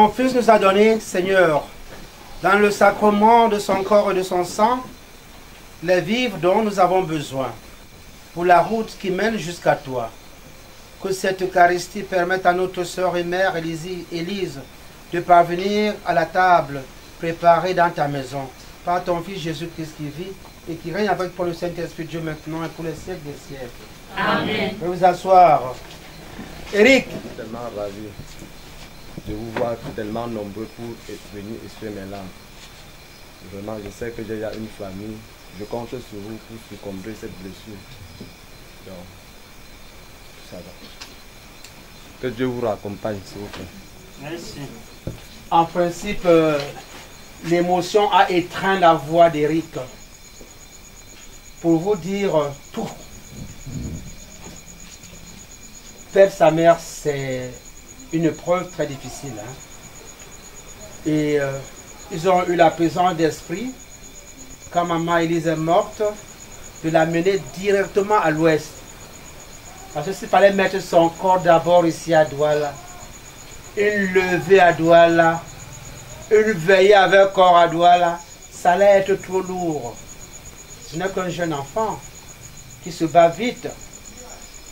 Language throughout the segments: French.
Ton Fils nous a donné, Seigneur, dans le sacrement de son corps et de son sang, les vivres dont nous avons besoin pour la route qui mène jusqu'à toi. Que cette Eucharistie permette à notre sœur et mère Élise de parvenir à la table préparée dans ta maison par ton Fils Jésus-Christ qui vit et qui règne avec pour le Saint-Esprit Dieu maintenant et pour les siècles des siècles. Amen. Vous vous asseoir. Eric. Je suis tellement ravi de vous voir tellement nombreux pour venir essuyer mes larmes. Vraiment, je sais que j'ai déjà une famille. Je compte sur vous pour succomber cette blessure. Donc, ça va. Que Dieu vous raccompagne, s'il vous plaît. Merci. En principe, l'émotion a étreint la voix d'Eric pour vous dire tout. Perdre sa mère, c'est une preuve très difficile. Hein? Et ils ont eu la présence d'esprit, quand maman Élise est morte, de la mener directement à l'ouest. Parce que s'il fallait mettre son corps d'abord ici à Douala, une levée à Douala, une veillée avec corps à Douala, ça allait être trop lourd. Ce n'est qu'un jeune enfant qui se bat vite.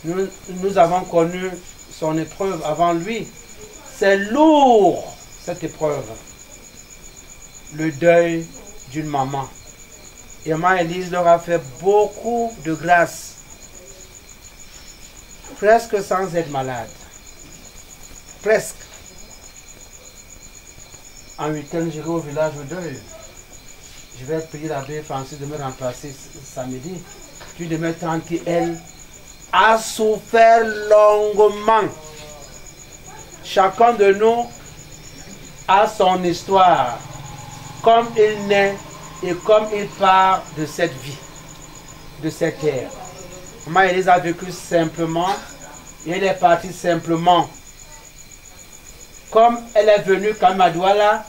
Nous avons connu son épreuve avant lui. C'est lourd, cette épreuve. Le deuil d'une maman. Et maman Élise leur a fait beaucoup de grâce. Presque sans être malade. Presque. En week-end, j'irai au village au deuil. Je vais prier l'abbé Francis de me remplacer samedi. Puis de me tante qui, elle, a souffert longuement. Chacun de nous a son histoire. Comme il naît et comme il part de cette vie, de cette terre. Maman Élise a vécu simplement et elle est partie simplement. Comme elle est venue quand même à Douala,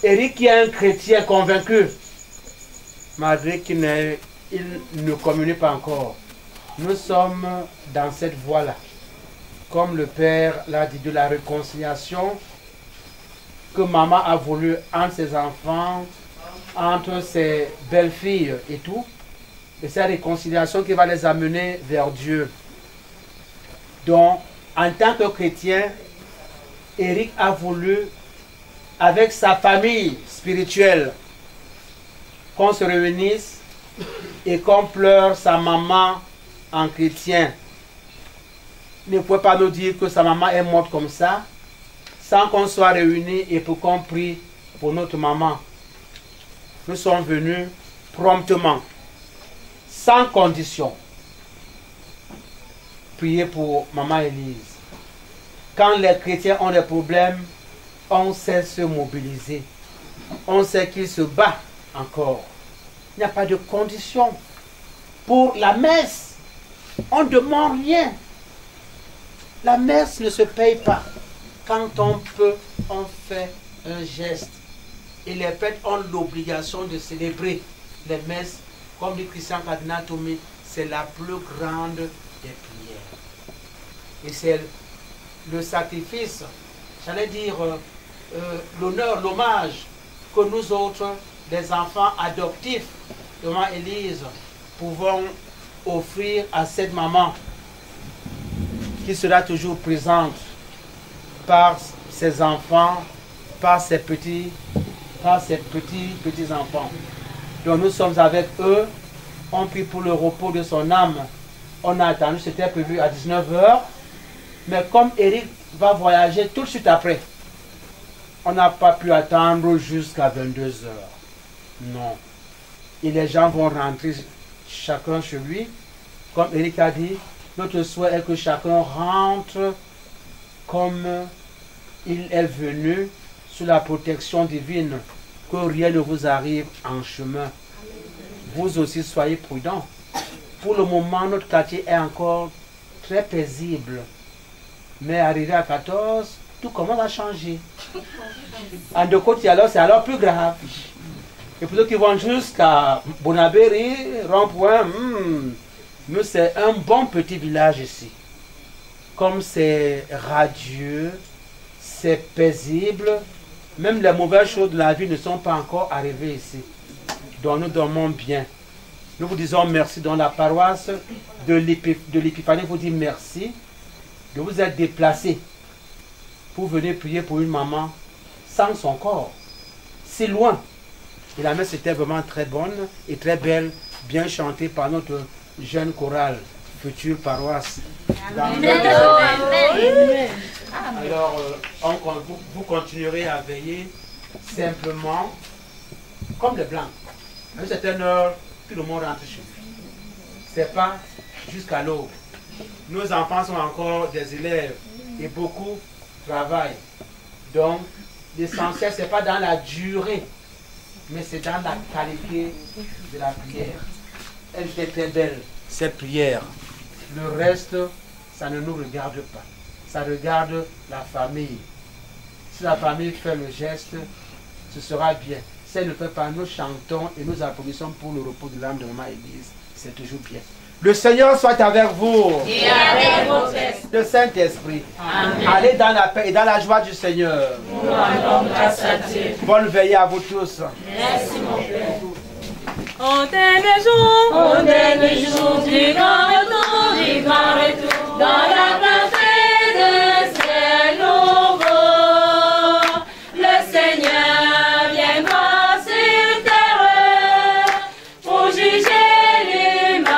Eric qui est un chrétien convaincu, malgré qu'il ne communique pas encore. Nous sommes dans cette voie-là. Comme le Père l'a dit, de la réconciliation que maman a voulu entre ses enfants, entre ses belles-filles et tout. Et cette réconciliation qui va les amener vers Dieu. Donc, en tant que chrétien, Eric a voulu, avec sa famille spirituelle, qu'on se réunisse et qu'on pleure sa maman en chrétien. Il ne pouvait pas nous dire que sa maman est morte comme ça, sans qu'on soit réunis et pour qu'on prie pour notre maman. Nous sommes venus promptement, sans condition, prier pour maman Élise. Quand les chrétiens ont des problèmes, on sait se mobiliser. On sait qu'il se bat encore. Il n'y a pas de condition. Pour la messe, on ne demande rien. La messe ne se paye pas. Quand on peut, on fait un geste. Et les prêtres ont l'obligation de célébrer les messes. Comme dit Christian Cardinal Tomé, c'est la plus grande des prières. Et c'est le sacrifice, j'allais dire l'honneur, l'hommage que nous autres, les enfants adoptifs de maman Élise, pouvons offrir à cette maman qui sera toujours présente par ses enfants, par ses petits enfants. Donc nous sommes avec eux, on prie pour le repos de son âme. On a attendu, c'était prévu à 19 h, mais comme Eric va voyager tout de suite après, on n'a pas pu attendre jusqu'à 22 h. Non. Et les gens vont rentrer chacun chez lui. Comme Eric a dit, notre souhait est que chacun rentre comme il est venu sous la protection divine, que rien ne vous arrive en chemin. Vous aussi soyez prudents. Pour le moment, notre quartier est encore très paisible. Mais arrivé à 14, tout commence à changer. En deux côtés, alors, c'est alors plus grave. Et pour ceux qui vont jusqu'à Bonabéry, Rond-Point, nous, c'est un bon petit village ici. Comme c'est radieux, c'est paisible. Même les mauvaises choses de la vie ne sont pas encore arrivées ici. Donc nous dormons bien. Nous vous disons merci. Dans la paroisse de l'Épiphanie, vous dit merci de vous être déplacé pour venir prier pour une maman sans son corps, si loin. Et la messe était vraiment très bonne et très belle, bien chantée par notre jeune chorale, future paroisse. Amen. Alors, vous continuerez à veiller simplement comme les Blancs. À une certaine heure, tout le monde rentre chez lui. C'est pas jusqu'à l'aube. Nos enfants sont encore des élèves et beaucoup travaillent. Donc, l'essentiel, ce n'est pas dans la durée, mais c'est dans la qualité de la prière. Elle était très belle, cette prière. Le reste, ça ne nous regarde pas. Ça regarde la famille. Si la famille fait le geste, ce sera bien. Si elle ne fait pas, nous chantons et nous applaudissons pour le repos de l'âme de Maman Élise. C'est toujours bien. Le Seigneur soit avec vous. Et avec votre esprit. Le Saint-Esprit. Amen. Allez dans la paix et dans la joie du Seigneur. Nous rendons grâce à Dieu. Bonne veillée à vous tous. Merci mon Père. Au dernier jour du grand retour, dans la clarté de ciel nouveau, le Seigneur viendra sur terre pour juger l'humanité.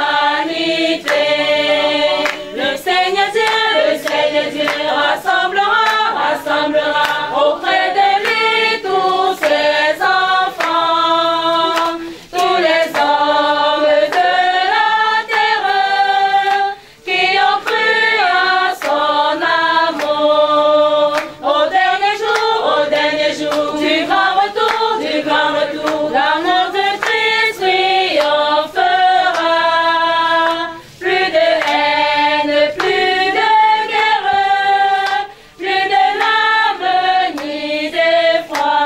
Le Seigneur Dieu rassemblera auprès de lui tous ses enfants, tous les hommes de la terre qui ont cru à son amour. Au dernier jour du grand retour, l'amour de Christ triomphera. Plus de haine, plus de guerre, plus de larmes ni d'effroi.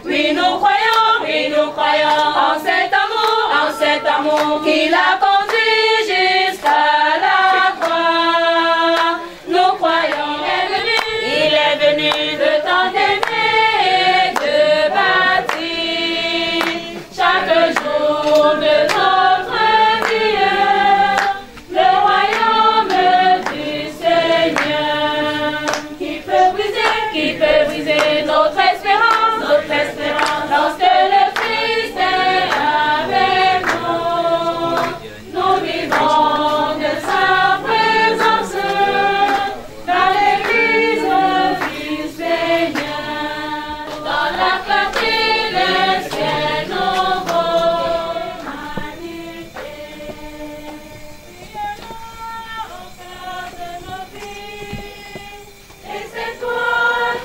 Oui, nous croyons en cet amour qui l'a conduit jusqu'à la croix. Nous croyons, il est venu le temps d'aimer et de bâtir chaque jour de notre vie le royaume du Seigneur qui peut briser notre espérance lorsque le Christ est avec nous. Nous vivons de sa présence dans l'église du Seigneur, dans la clarté le ciel nouveau magnifique. Au cœur de nos vies, et c'est toi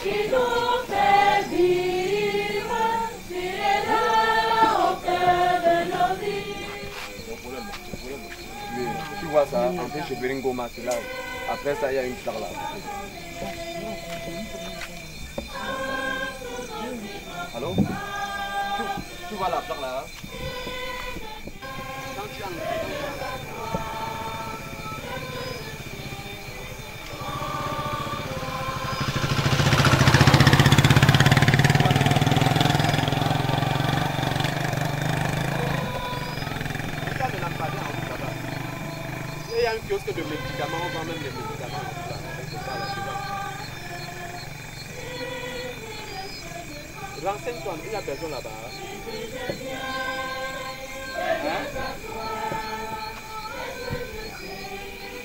qui nous fais vivre. Tu es là au cœur de nos vies. Tu vois ça, en fait, chez Beringoma, c'est là. Après ça, il y a une fleur là. Allô? Tu vois la fleur là? Quand tu enlèves, il y a un kiosque de médicaments, on vend même les médicaments. C'est ça là-dedans. Renseigne-toi, il y a personne là-bas. Hein?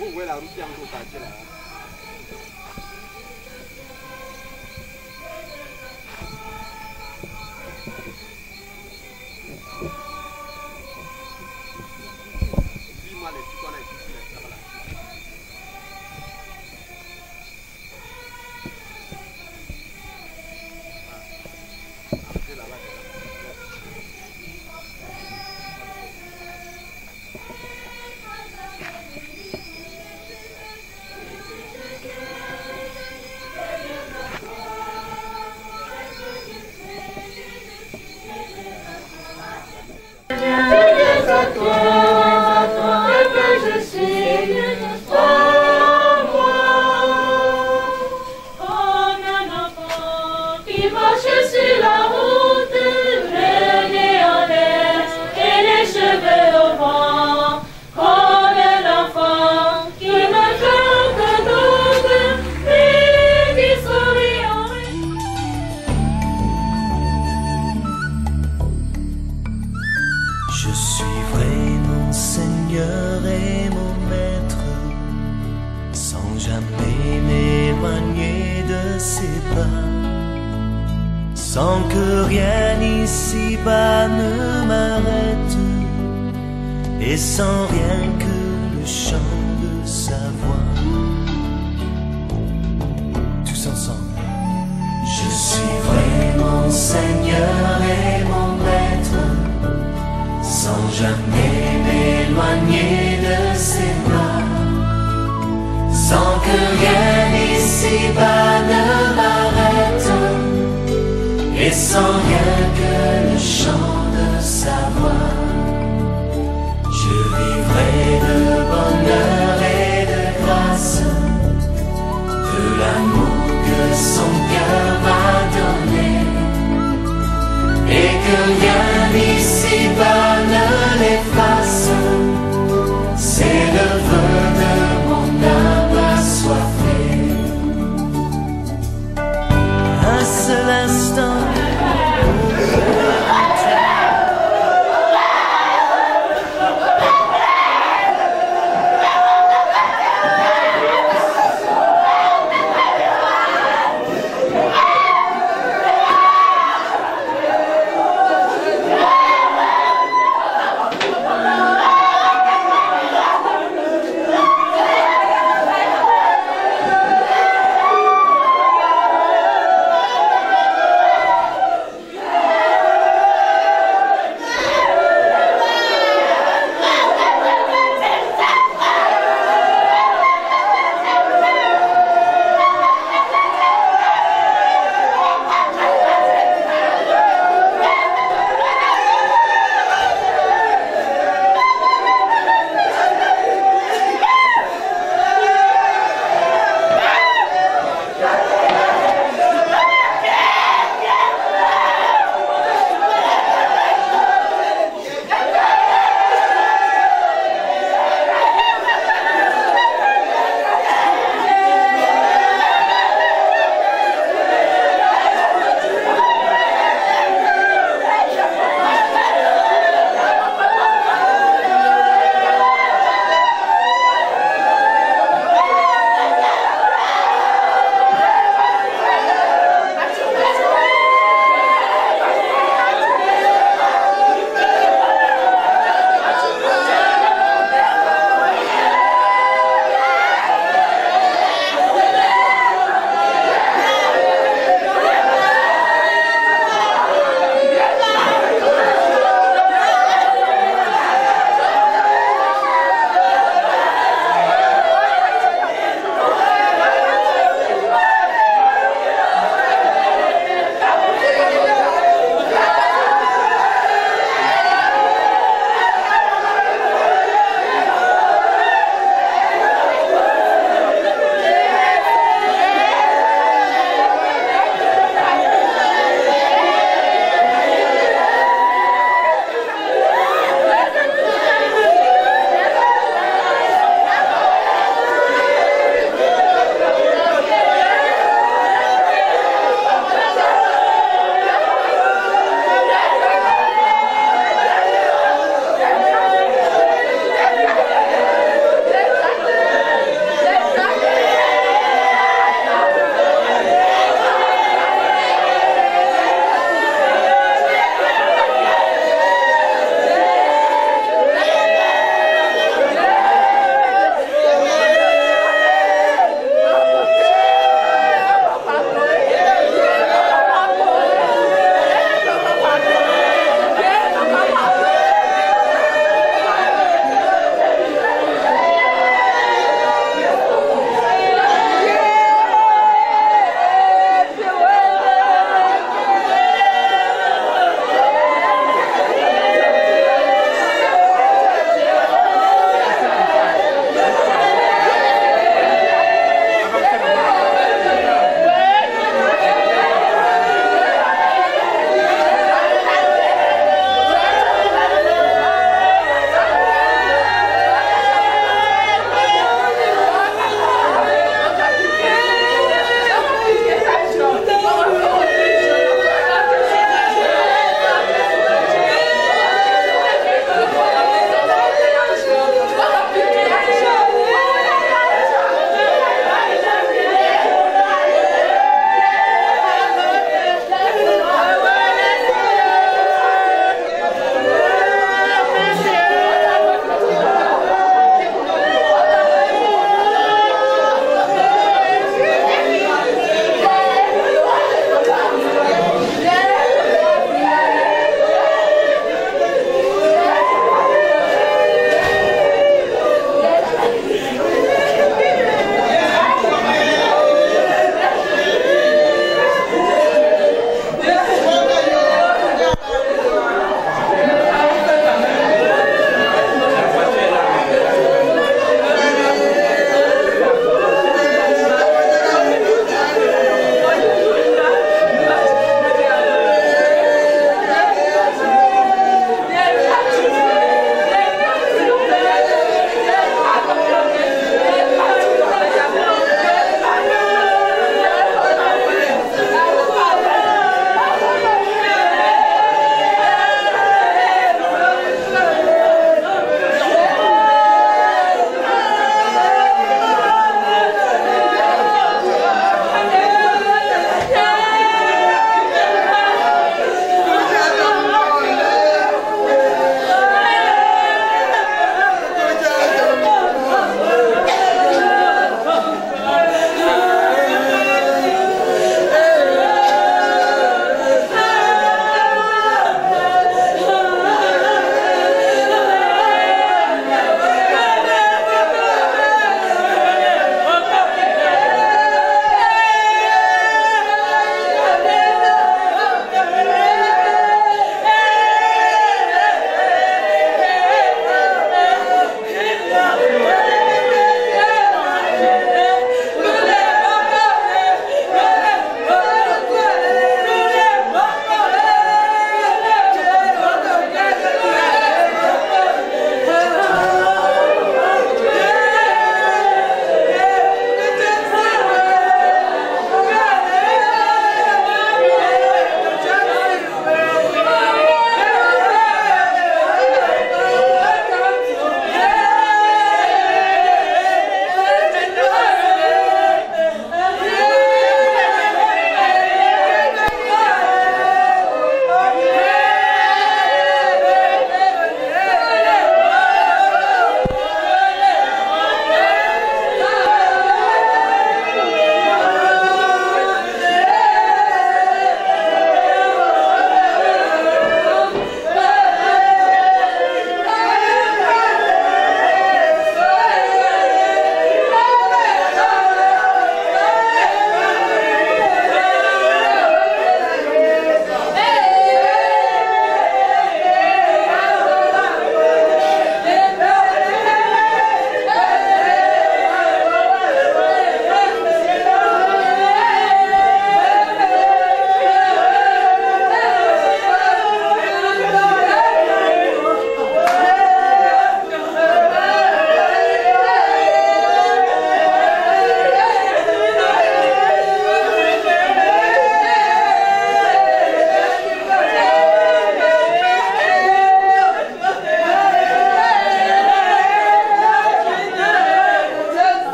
Où est la route qui est encore partie là? Dis-moi les trucs qu'on a ici sur les tables là. Après là-bas, qui marche sur la route, le nez en l'air et les cheveux au vent, comme un enfant qui ne fait que d'autres, puis qui sourit en rire. Je suivrai mon Seigneur et mon Maître, sans jamais m'éloigner de ses pas, sans que rien ici-bas ne m'arrête, et sans rien que le chant de sa voix. Tous ensemble. Je suivrai mon Seigneur et mon Maître, sans jamais m'éloigner de ses bras, sans que rien ici-bas ne m'arrête, et sans rien que le chant de sa voix. Je vivrai de bonheur et de grâce, de l'amour que son cœur m'a donné, et que rien ici-bas ne l'efface. C'est le vœu de mon âme assoiffée. Un seul instant.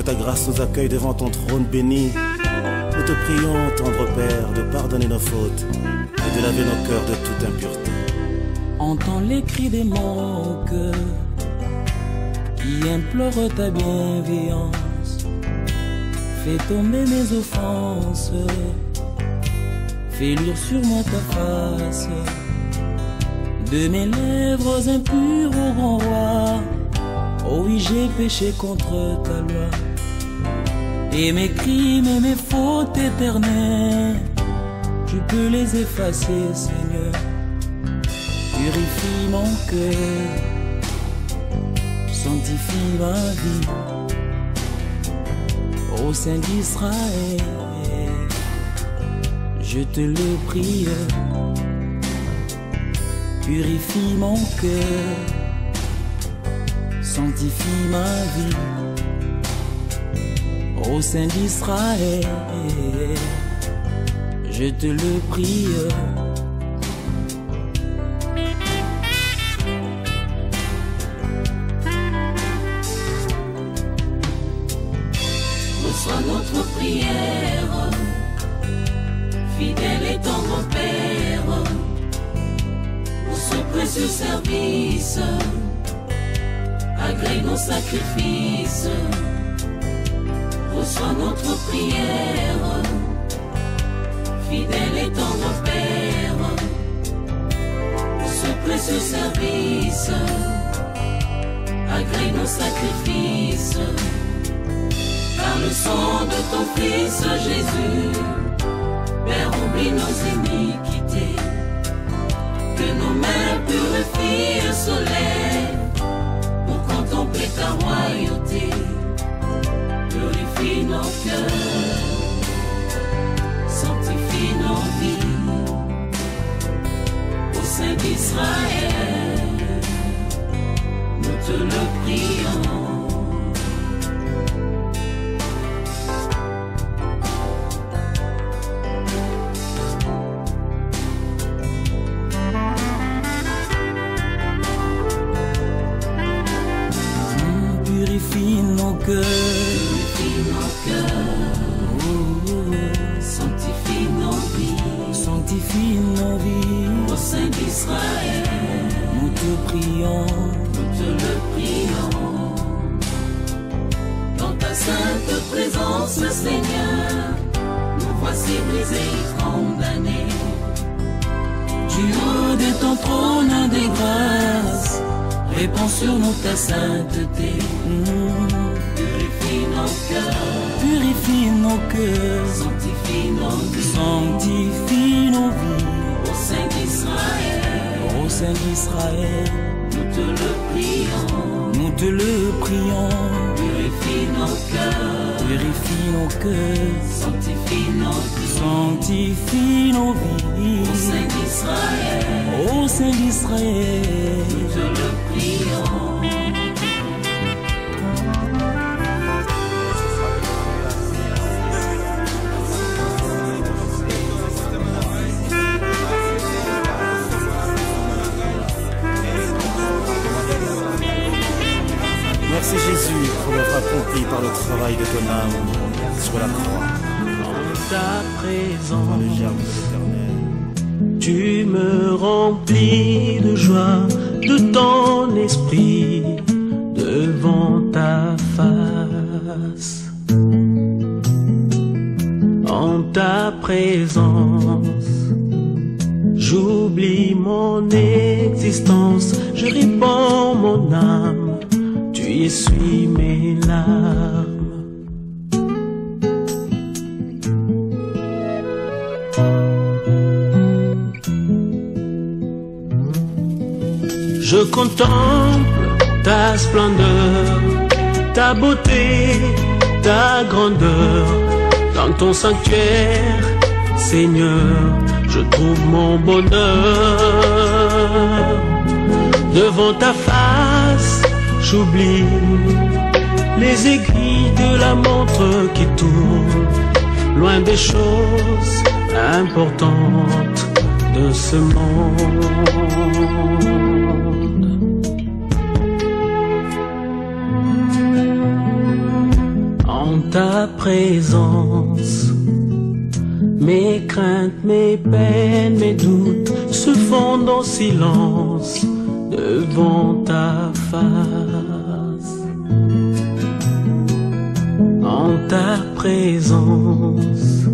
ta grâce nous accueille devant ton trône béni. Nous te prions, tendre Père, de pardonner nos fautes et de laver nos cœurs de toute impureté. Entends les cris de mon cœur qui implore ta bienveillance. Fais tomber mes offenses, fais luire sur moi ta face. De mes lèvres impures au grand roi, oh oui, j'ai péché contre ta loi. Et mes crimes et mes fautes éternelles, tu peux les effacer, Seigneur. Purifie mon cœur, sanctifie ma vie, ô Saint d'Israël, je te le prie. Purifie mon cœur, sanctifie ma vie, ô Saint d'Israël, je te le prie. Reçois notre prière, fidèle et tendre Père, pour ce précieux service, agrée nos sacrifices. Reçois notre prière, fidèle et tendre Père, pour ce précieux service, agrée nos sacrifices. Par le sang de ton Fils Jésus, Père, oublie nos iniquités, que nos mains purifient et se lèvent pour contempler ta royauté. Purifie nos cœurs, sanctifie nos vies, au Saint d'Israël, nous te le prions. Purifie nos cœurs, sanctifie nos vies, sanctifie nos vies, au Saint d'Israël, nous te prions, nous te le prions. Dans ta sainte présence, Seigneur, nous voici brisés et condamnés. du haut de ton trône de grâce, répands sur nous ta sainteté. Purifie nos cœurs, Purifie nos cœurs, sanctifie nos vies, sanctifie nos vies, au Saint d'Israël, ô Saint d'Israël, nous te le prions. nous te le prions. Purifie nos cœurs, Purifie nos cœurs, sanctifie nos vies, sanctifie nos au vies, Saint d'Israël, ô Saint d'Israël, nous te le prions. Merci Jésus pour l'œuvre accomplie par le travail de ton âme sur la croix. en ta Dans le présence. germe de l'Éternel. Tu me remplis de joie de ton esprit devant ta face. En ta présence, j'oublie mon existence, je répands mon âme, tu essuies mes larmes. Je contemple ta splendeur, ta beauté, ta grandeur. Dans ton sanctuaire, Seigneur, je trouve mon bonheur. Devant ta face, j'oublie les aiguilles de la montre qui tourne, loin des choses importantes de ce monde. En ta présence. Mes craintes, mes peines, mes doutes se fondent en silence devant ta face. En ta présence,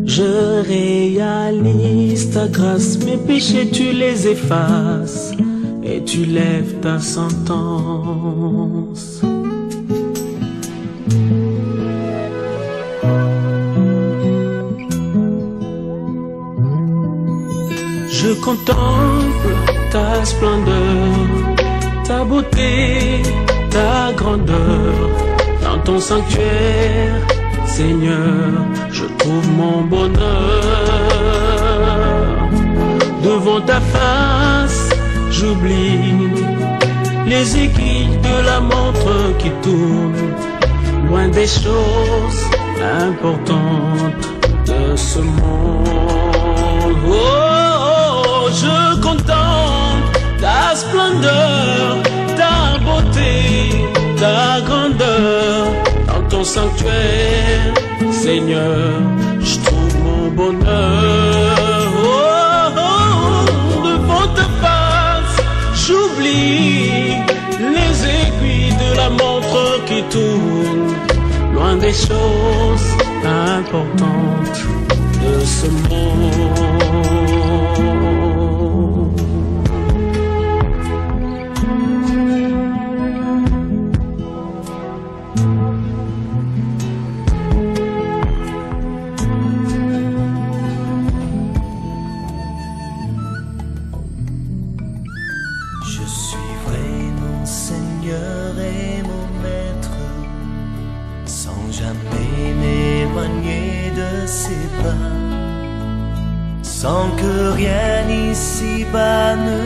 je réalise ta grâce, mes péchés tu les effaces et tu lèves ta sentence. Je contemple ta splendeur, ta beauté, ta grandeur. Dans ton sanctuaire, Seigneur, je trouve mon bonheur. Devant ta face, j'oublie les aiguilles de la montre qui tourne, loin des choses importantes de ce monde. Oh, je contemple ta splendeur, ta beauté, ta grandeur. Dans ton sanctuaire, Seigneur, je trouve mon bonheur. Oh, oh, devant ta face, j'oublie les aiguilles de la montre qui tourne, loin des choses importantes de ce monde. Je suivrai mon Seigneur et mon Maître, sans jamais m'éloigner de ses pas, sans que rien ici-bas ne